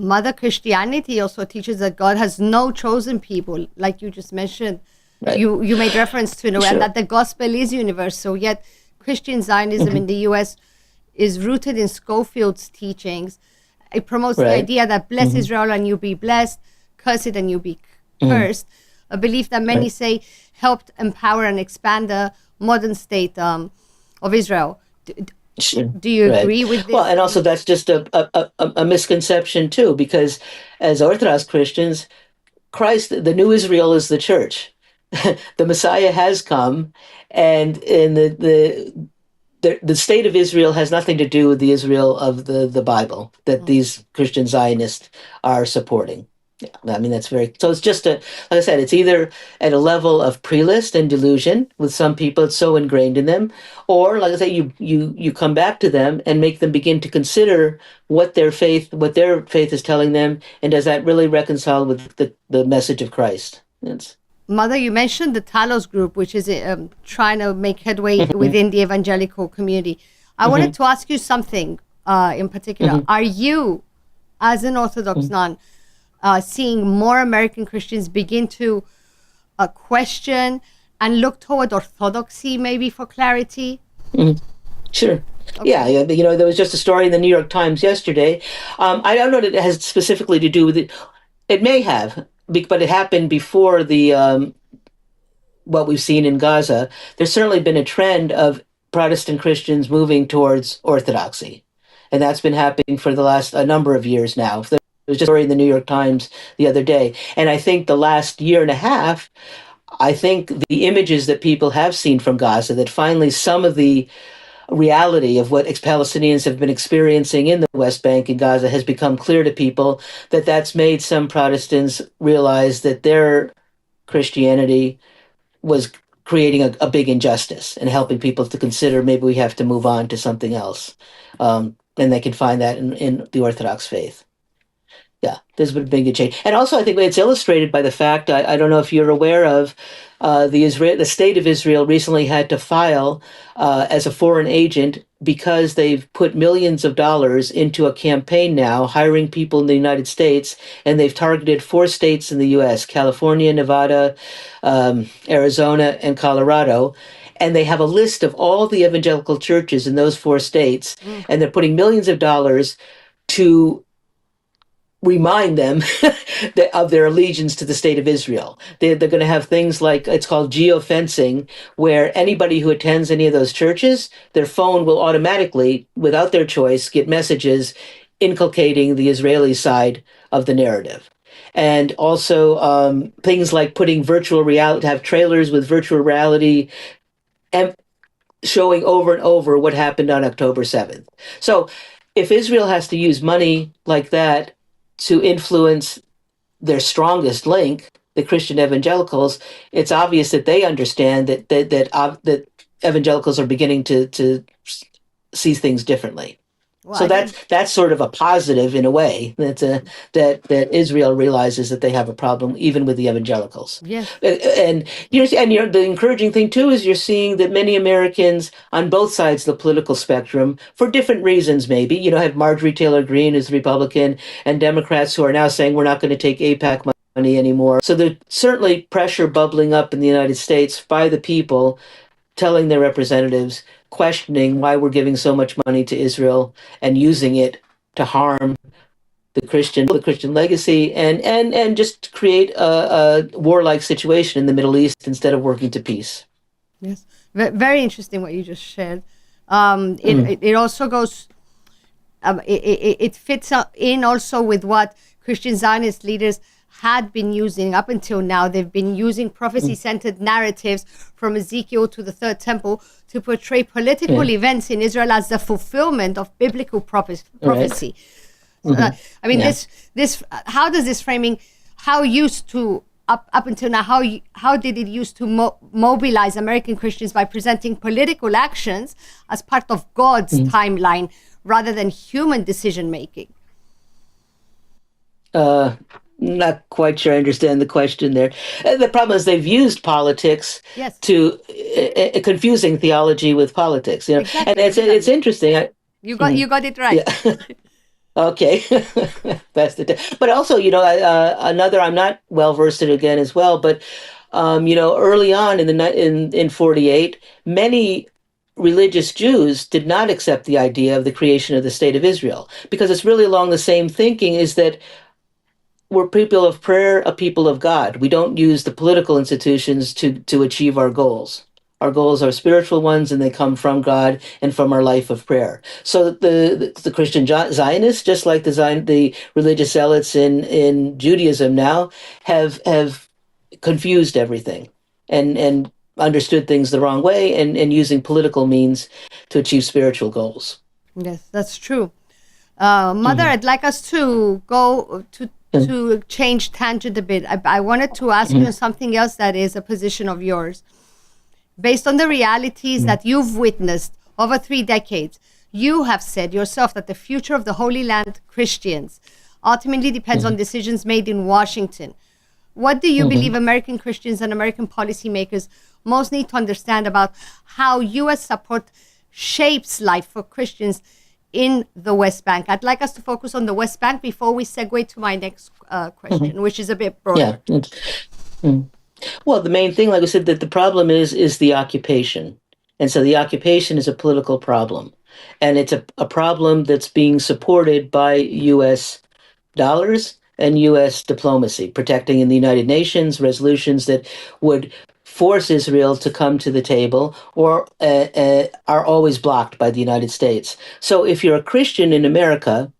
Mother, Christianity also teaches that God has no chosen people, like you just mentioned. Right. You made reference to it, Sure. and that the gospel is universal. Yet Christian Zionism in the U.S. is rooted in Schofield's teachings. It promotes the Right. idea that bless Israel and you be blessed, curse it and you be cursed. A belief that many say helped empower and expand the modern state of Israel. Sure. Do you Right. agree with this? Well, and also that's just a misconception too, because as Orthodox Christians, Christ, the new Israel is the church. The Messiah has come, and in the state of Israel has nothing to do with the Israel of the Bible that these Christian Zionists are supporting. Yeah, I mean, that's very, so it's just like I said, it's either at a level of pre-list and delusion with some people, it's so ingrained in them, or like I say, you come back to them and make them begin to consider what their faith is telling them, and does that really reconcile with the message of Christ? It's, Mother, you mentioned the Talos group, which is trying to make headway within the evangelical community. I wanted to ask you something in particular. Are you, as an Orthodox nun, seeing more American Christians begin to question and look toward orthodoxy, maybe for clarity? Sure. Okay. Yeah, there was just a story in the New York Times yesterday. I don't know that it has specifically to do with it. It may have, but it happened before what we've seen in Gaza. There's certainly been a trend of Protestant Christians moving towards orthodoxy, and that's been happening for the last a number of years now. There was just a story in the New York Times the other day, and I think the last year and a half, I think the images that people have seen from Gaza, that finally some of the reality of what Palestinians have been experiencing in the West Bank and Gaza has become clear to people, that's made some Protestants realize that their Christianity was creating a big injustice and helping people to consider maybe we have to move on to something else. And they can find that in the Orthodox faith. Yeah, there's been a big change. And also, I think it's illustrated by the fact, I don't know if you're aware of, the state of Israel recently had to file as a foreign agent because they've put millions of dollars into a campaign now, hiring people in the United States, and they've targeted 4 states in the U.S., California, Nevada, Arizona, and Colorado. And they have a list of all the evangelical churches in those 4 states, and they're putting millions of dollars to remind them of their allegiance to the state of Israel. They're going to have things like, it's called geofencing, where anybody who attends any of those churches, their phone will automatically, without their choice, get messages inculcating the Israeli side of the narrative. And also things like putting virtual reality, have trailers with virtual reality and showing over and over what happened on October 7th. So if Israel has to use money like that to influence their strongest link, the Christian evangelicals, it's obvious that they understand that evangelicals are beginning to see things differently. Well, so that's sort of a positive in a way, that Israel realizes that they have a problem even with the evangelicals. Yeah. And the encouraging thing too is you're seeing that many Americans on both sides of the political spectrum, for different reasons maybe, have Marjorie Taylor Greene who's Republican, and Democrats who are now saying we're not going to take AIPAC money anymore. So there's certainly pressure bubbling up in the United States by the people telling their representatives, questioning why we're giving so much money to Israel and using it to harm the Christian legacy and just create a warlike situation in the Middle East instead of working to peace. Yes, very interesting what you just shared. It also goes, it fits in also with what Christian Zionist leaders had been using up until now. They've been using prophecy-centered narratives from Ezekiel to the Third Temple to portray political events in Israel as the fulfillment of biblical prophecy. Right. I mean, this how does this framing, how used to up until now, how did it used to mobilize American Christians by presenting political actions as part of God's timeline rather than human decision making? Not quite sure I understand the question there. The problem is they've used politics to confusing theology with politics. Exactly, and it's interesting. You got it right. Yeah. Okay, that's the. But also, another. I'm not well versed in it again as well. But early on in 48, many religious Jews did not accept the idea of the creation of the state of Israel because it's really along the same thinking. Is that we're people of prayer, a people of God. We don't use the political institutions to achieve our goals. Our goals are spiritual ones, and they come from God and from our life of prayer. So the Christian Zionists, just like the religious zealots in Judaism now, have confused everything and understood things the wrong way and using political means to achieve spiritual goals. Yes, that's true. Mother, Mm-hmm. I'd like us to go to change tangent a bit. I wanted to ask you Mm-hmm. something else that is a position of yours. Based on the realities that you've witnessed over 3 decades, you have said yourself that the future of the Holy Land Christians ultimately depends on Mm-hmm. decisions made in Washington. What do you believe Mm-hmm. American Christians and American policymakers most need to understand about how U.S. support shapes life for Christians in the West Bank? I'd like us to focus on the West Bank before we segue to my next Mm-hmm. question, which is a bit Yeah. broader. Mm. Well, the main thing, like I said, that the problem is the occupation. And so the occupation is a political problem. And it's a problem that's being supported by US dollars and US diplomacy, protecting in the United Nations resolutions that would force Israel to come to the table or are always blocked by the United States. So if you're a Christian in America,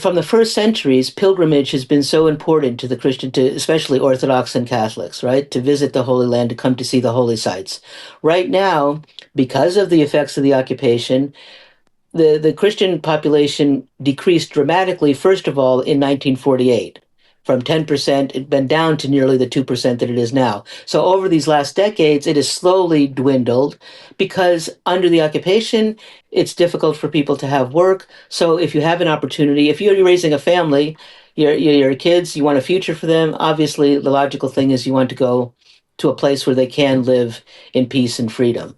from the first centuries, pilgrimage has been so important to the Christian, to especially Orthodox and Catholics, right? To visit the Holy Land, to come to see the holy sites. Right now, because of the effects of the occupation, the Christian population decreased dramatically, first of all, in 1948. From 10%, it'd been down to nearly the 2% that it is now. So over these last decades, it has slowly dwindled because under the occupation, it's difficult for people to have work. So if you have an opportunity, if you're raising a family, your kids, you want a future for them, obviously the logical thing is you want to go to a place where they can live in peace and freedom.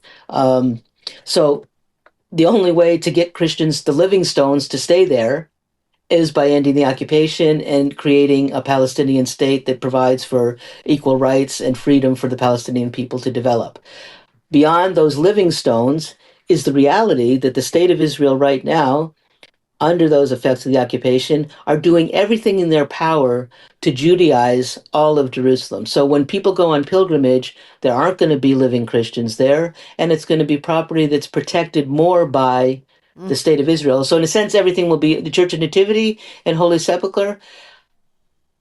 So the only way to get Christians, the living stones, to stay there is by ending the occupation and creating a Palestinian state that provides for equal rights and freedom for the Palestinian people to develop. Beyond those living stones is the reality that the state of Israel right now, under those effects of the occupation, are doing everything in their power to Judaize all of Jerusalem. So when people go on pilgrimage, there aren't going to be living Christians there, and it's going to be property that's protected more by the Mm. state of Israel. So in a sense, everything will be the Church of Nativity and Holy Sepulchre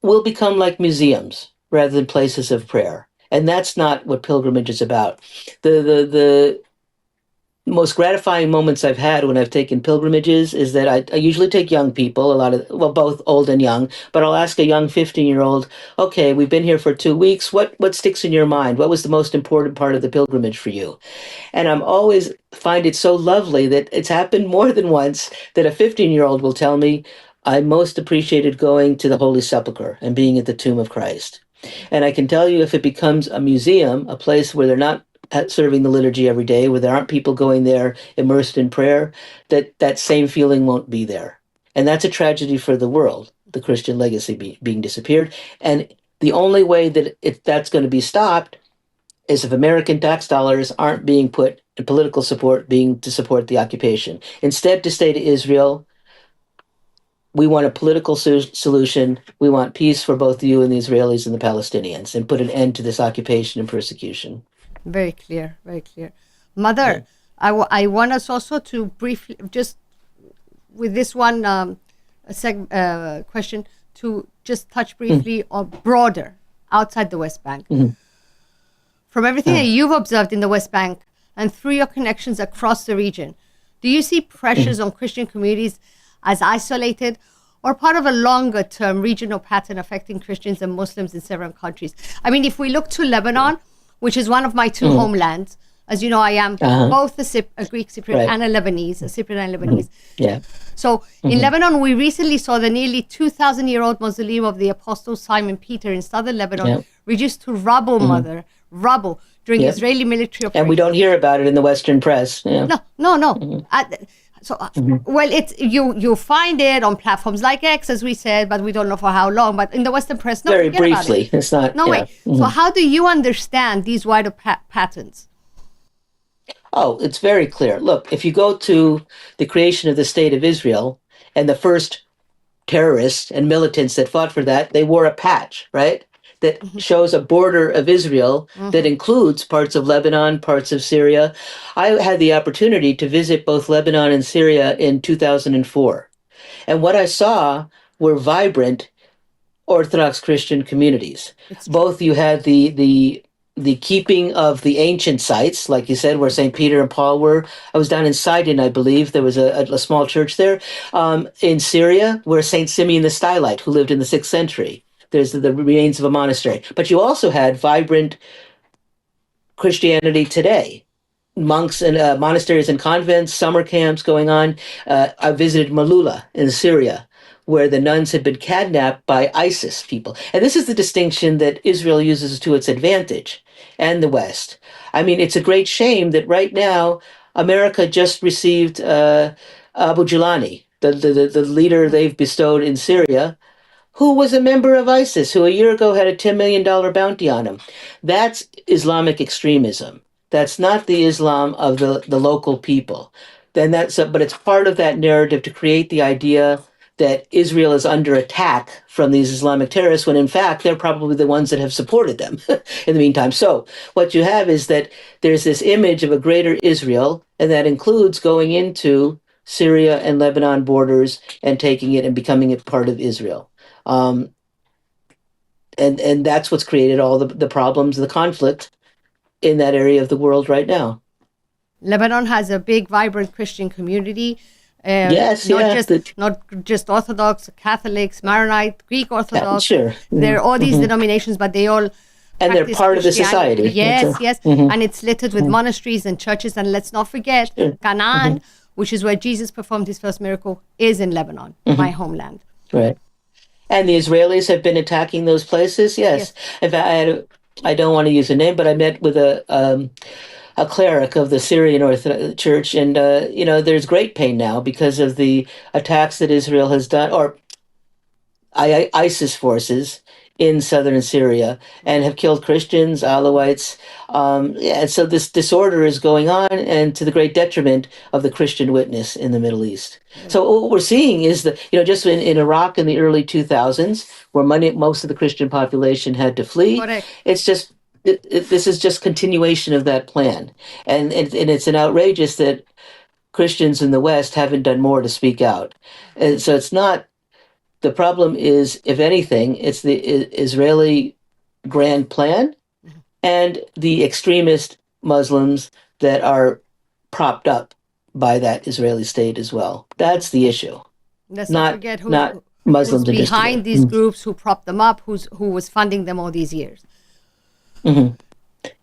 will become like museums rather than places of prayer. And that's not what pilgrimage is about. The most gratifying moments I've had when I've taken pilgrimages is that I usually take young people, well, both old and young, but I'll ask a young 15-year-old, okay, we've been here for 2 weeks. What sticks in your mind? What was the most important part of the pilgrimage for you? And I'm always find it so lovely that it's happened more than once that a 15-year-old will tell me, I most appreciated going to the Holy Sepulchre and being at the tomb of Christ. And I can tell you, if it becomes a museum, a place where they're not serving the liturgy every day, where there aren't people going there immersed in prayer, that same feeling won't be there. And that's a tragedy for the world, the Christian legacy being disappeared. And the only way that that's going to be stopped is if American tax dollars aren't being put in political support, being to support the occupation. Instead, to say to Israel, we want a political solution. We want peace for both you and the Israelis and the Palestinians, and put an end to this occupation and persecution. Very clear, very clear. Yeah. Mother, I want us also to briefly, just with this one question, to just touch Mm. briefly on broader, outside the West Bank. Mhm. From everything that Uh, you've observed in the West Bank and through your connections across the region, do you see mhm. pressures on Christian communities as isolated or part of a longer term regional pattern affecting Christians and Muslims in several countries? I mean, if we look to Lebanon, which is one of my two Mhm. homelands, as you know, I am Uh-huh. both a Greek Cypriot Right. and a Lebanese, a Cypriot and Mhm. Lebanese. Yeah. So in Mhm. Lebanon, we recently saw the nearly 2,000-year-old mausoleum of the Apostle Simon Peter in southern Lebanon Yeah. reduced to rubble, Mhm. mother, rubble, during Yeah. Israeli military And we operations. don't hear about it in the Western press. Yeah. No, no, no. Mhm. So, well, it's you find it on platforms like X, as we said, but we don't know for how long. But in the Western press, no, Very forget about it. briefly. It's not, No yeah. way. So, how do you understand these wider patterns? Oh, it's very clear. Look, if you go to the creation of the state of Israel and the first terrorists and militants that fought for that, they wore a patch, right? That shows a border of Israel that includes parts of Lebanon, parts of Syria. I had the opportunity to visit both Lebanon and Syria in 2004. And what I saw were vibrant Orthodox Christian communities. It's true. Both you had the keeping of the ancient sites, like you said, where St. Peter and Paul were. I was down in Sidon, I believe. There was a small church there. In Syria, where St. Simeon the Stylite, who lived in the 6th century. There's the remains of a monastery. But you also had vibrant Christianity today, monks and monasteries and convents, summer camps going on. I visited Malula in Syria, where the nuns had been kidnapped by ISIS people. And this is the distinction that Israel uses to its advantage and the West. I mean, it's a great shame that right now America just received Abu Jilani, the leader they've bestowed in Syria, who was a member of ISIS, who a year ago had a $10 million bounty on him. That's Islamic extremism. That's not the Islam of the local people. But it's part of that narrative to create the idea that Israel is under attack from these Islamic terrorists, when in fact they're probably the ones that have supported them in the meantime. So what you have is that there's this image of a greater Israel, and that includes going into Syria and Lebanon borders and taking it and becoming it part of Israel. Um, and that's what's created all the problems, the conflict in that area of the world right now. Lebanon has a big, vibrant Christian community. Yes, Not yeah, just not just Orthodox, Catholics, Maronite, Greek yeah, Orthodox. sure. There are all these denominations, but they all And they're practice part of the Christianity. society. Yes, yes, and it's littered with monasteries and churches. And let's not forget, Sure. Canaan, which is where Jesus performed his first miracle, is in Lebanon, my homeland. Right. And the Israelis have been attacking those places. Yes. Yes. In fact, I don't want to use a name, but I met with a cleric of the Syrian Orthodox Church, and there's great pain now because of the attacks that Israel has done, or ISIS forces in southern Syria, and have killed Christians, Alawites. Yeah, and so this disorder is going on, and to the great detriment of the Christian witness in the Middle East. So what we're seeing is that, just in Iraq in the early 2000s, where most of the Christian population had to flee, Correct. it's just this is just continuation of that plan, and it's an outrageous that Christians in the West haven't done more to speak out. And so it's not. The problem is, if anything, it's the Israeli grand plan and the extremist Muslims that are propped up by that Israeli state as well. That's the issue. Let's not Not forget not who's Muslims in behind particular. these groups, who propped them up, who was funding them all these years. Yeah,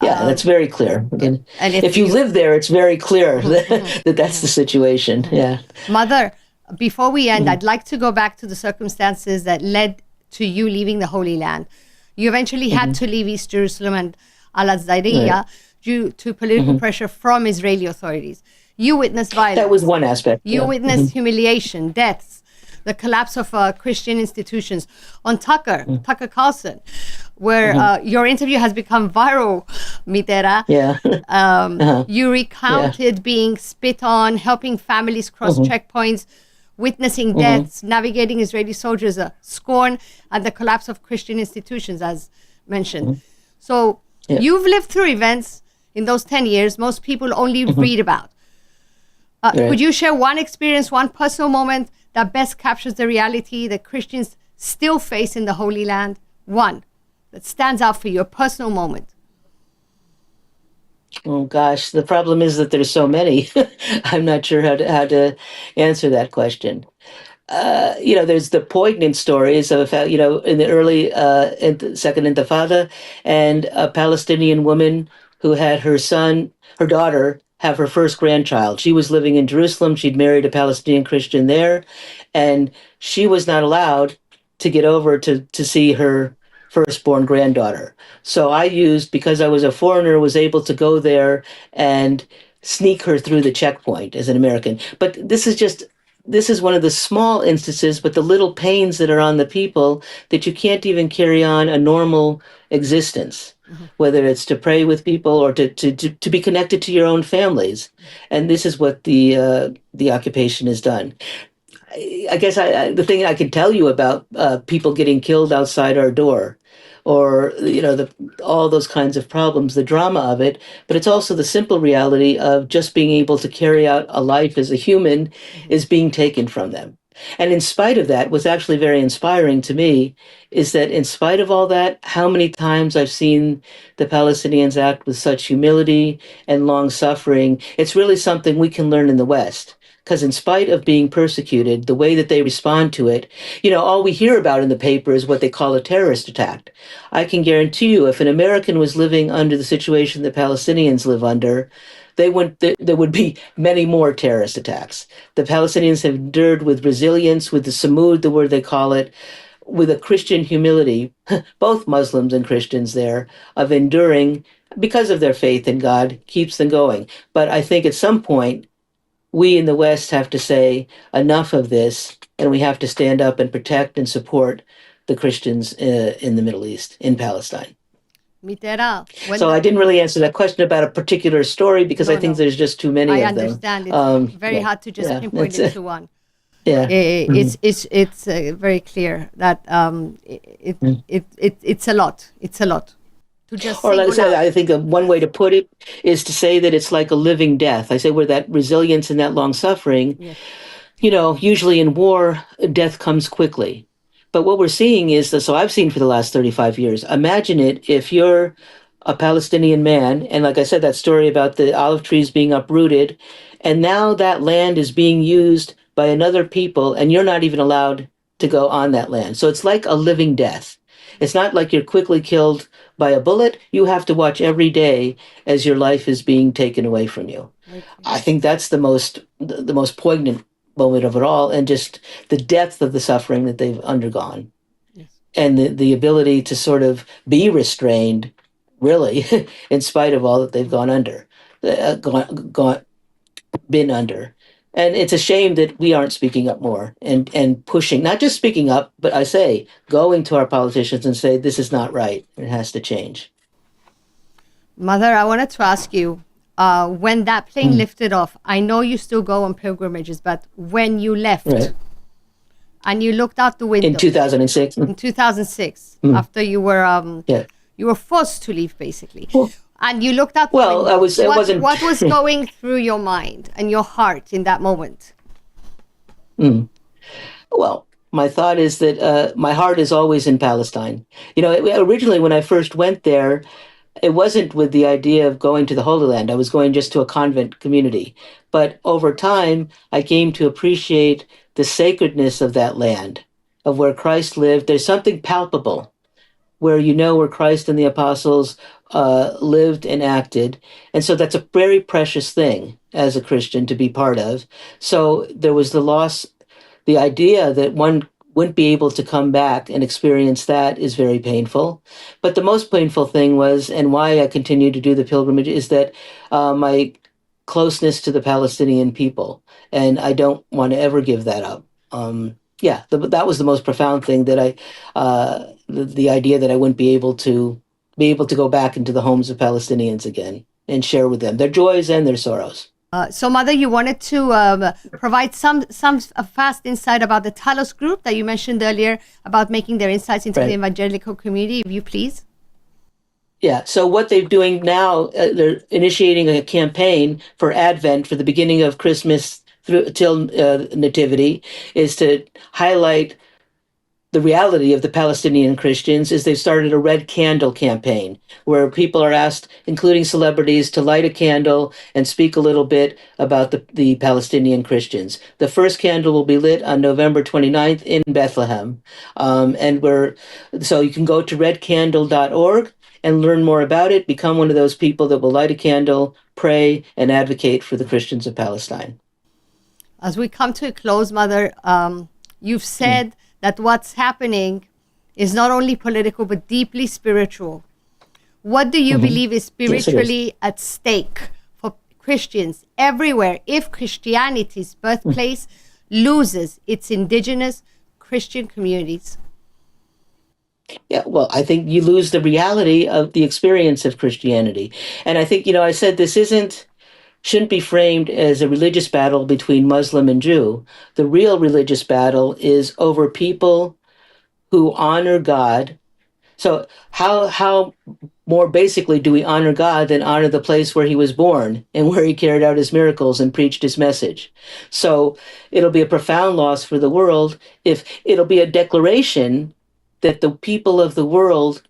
that's very clear. Again, And if you live there, it's very clear that that's the situation. Yeah. Mother, before we end, I'd like to go back to the circumstances that led to you leaving the Holy Land. You eventually had to leave East Jerusalem and Al-Azariya due to political pressure from Israeli authorities. You witnessed violence. That was one aspect. You Yeah. witnessed humiliation, deaths, the collapse of Christian institutions. On Tucker Carlson, where your interview has become viral, Mitera. Yeah. You recounted being spit on, helping families cross checkpoints, witnessing deaths, navigating Israeli soldiers, scorn, and the collapse of Christian institutions, as mentioned. So you've lived through events in those 10 years most people only read about. Could you share one experience, one personal moment that best captures the reality that Christians still face in the Holy Land? One that stands out for you, a personal moment. Oh gosh, the problem is that there's so many. I'm not sure how to answer that question. There's the poignant stories of, in the early Second Intifada, and a Palestinian woman who had her daughter, have her first grandchild. She was living in Jerusalem. She'd married a Palestinian Christian there, and she was not allowed to get over to see her firstborn granddaughter. So because I was a foreigner, was able to go there and sneak her through the checkpoint as an American. But this is one of the small instances, but the little pains that are on the people that you can't even carry on a normal existence, whether it's to pray with people or to be connected to your own families. And this is what the occupation has done. I guess the thing I can tell you about people getting killed outside our door, or all those kinds of problems, the drama of it, but it's also the simple reality of just being able to carry out a life as a human is being taken from them. And in spite of that, what's actually very inspiring to me is that in spite of all that, how many times I've seen the Palestinians act with such humility and long suffering. It's really something we can learn in the West. Because in spite of being persecuted, the way that they respond to it, all we hear about in the paper is what they call a terrorist attack. I can guarantee you, if an American was living under the situation that Palestinians live under, there would be many more terrorist attacks. The Palestinians have endured with resilience, with the samud, the word they call it, with a Christian humility, both Muslims and Christians there, of enduring because of their faith in God, keeps them going. But I think at some point, we in the West have to say enough of this, and we have to stand up and protect and support the Christians in the Middle East, in Palestine. Mitera, So I didn't really answer that question about a particular story because I think there's just too many of them. I understand. It's very hard to just pinpoint it to one. Yeah, it's very clear that it's a lot. It's a lot. To just or like I said, I think one way to put it is to say that it's like a living death. I say where that resilience and that long suffering, usually in war, death comes quickly. But what we're seeing is that, so I've seen for the last 35 years, imagine it if you're a Palestinian man, and like I said, that story about the olive trees being uprooted, and now that land is being used by another people, and you're not even allowed to go on that land. So it's like a living death. It's not like you're quickly killed by a bullet. You have to watch every day as your life is being taken away from you. Okay. I think that's the most poignant moment of it all, and just the depth of the suffering that they've undergone. Yes. And the ability to sort of be restrained, really, in spite of all that they've gone under, been under. And it's a shame that we aren't speaking up more and pushing, not just speaking up, but I say, going to our politicians and say, this is not right. It has to change. Mother, I wanted to ask you, when that plane lifted off, I know you still go on pilgrimages, but when you left and you looked out the window. In 2006. In 2006, after you were forced to leave, basically. Well, and you looked out the window. What was going through your mind and your heart in that moment? Well, my thought is that my heart is always in Palestine. Originally when I first went there, it wasn't with the idea of going to the Holy Land. I was going just to a convent community. But over time, I came to appreciate the sacredness of that land, of where Christ lived. There's something palpable where where Christ and the apostles lived and acted. And so that's a very precious thing as a Christian to be part of. So there was the idea that one wouldn't be able to come back and experience that is very painful. But the most painful thing was, and why I continue to do the pilgrimage, is that my closeness to the Palestinian people. And I don't want to ever give that up. That was the most profound thing, that the idea that I wouldn't be able to go back into the homes of Palestinians again and share with them their joys and their sorrows. So, Mother, you wanted to provide some fast insight about the Talos group that you mentioned earlier, about making their insights into the evangelical community, if you please. Yeah, so what they're doing now, they're initiating a campaign for Advent, for the beginning of Christmas till Nativity, is to highlight the reality of the Palestinian Christians. Is they've started a red candle campaign where people are asked, including celebrities, to light a candle and speak a little bit about the Palestinian Christians. The first candle will be lit on November 29th in Bethlehem. So you can go to redcandle.org and learn more about it, become one of those people that will light a candle, pray, and advocate for the Christians of Palestine. As we come to a close, Mother, you've said that what's happening is not only political, but deeply spiritual. What do you believe is spiritually at stake for Christians everywhere, if Christianity's birthplace loses its indigenous Christian communities? Yeah, well, I think you lose the reality of the experience of Christianity. And I think, I said this shouldn't be framed as a religious battle between Muslim and Jew. The real religious battle is over people who honor God. So how more basically do we honor God than honor the place where he was born and where he carried out his miracles and preached his message? So it'll be a profound loss for the world if it'll be a declaration that the people of the world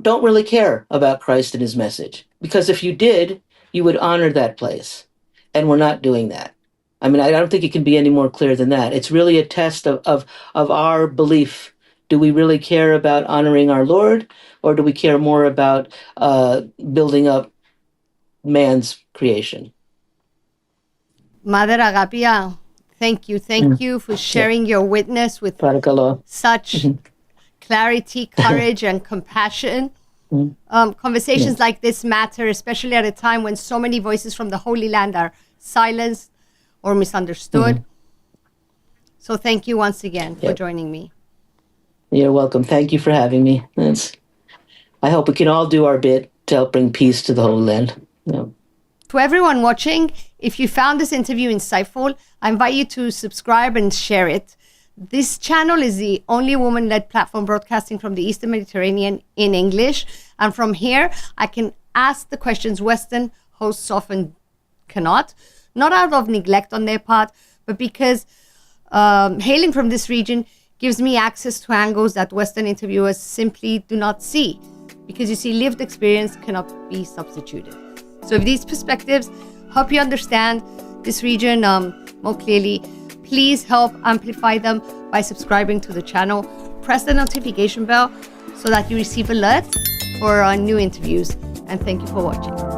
don't really care about Christ and his message. Because if you did, you would honor that place. And we're not doing that. I mean, I don't think it can be any more clear than that. It's really a test of our belief. Do we really care about honoring our Lord, or do we care more about building up man's creation? Mother Agapia, thank you. Thank you for sharing your witness with such clarity, courage, and compassion. Conversations like this matter, especially at a time when so many voices from the Holy Land are silenced or misunderstood. So thank you once again for joining me. You're welcome. Thank you for having me. I hope we can all do our bit to help bring peace to the Holy Land. To everyone watching, if you found this interview insightful, I invite you to subscribe and share it. This channel is the only woman-led platform broadcasting from the Eastern Mediterranean in English. And from here, I can ask the questions Western hosts often cannot, not out of neglect on their part, but because hailing from this region gives me access to angles that Western interviewers simply do not see. Because you see, lived experience cannot be substituted. So if these perspectives help you understand this region more clearly, please help amplify them by subscribing to the channel. Press the notification bell so that you receive alerts for our new interviews. And thank you for watching.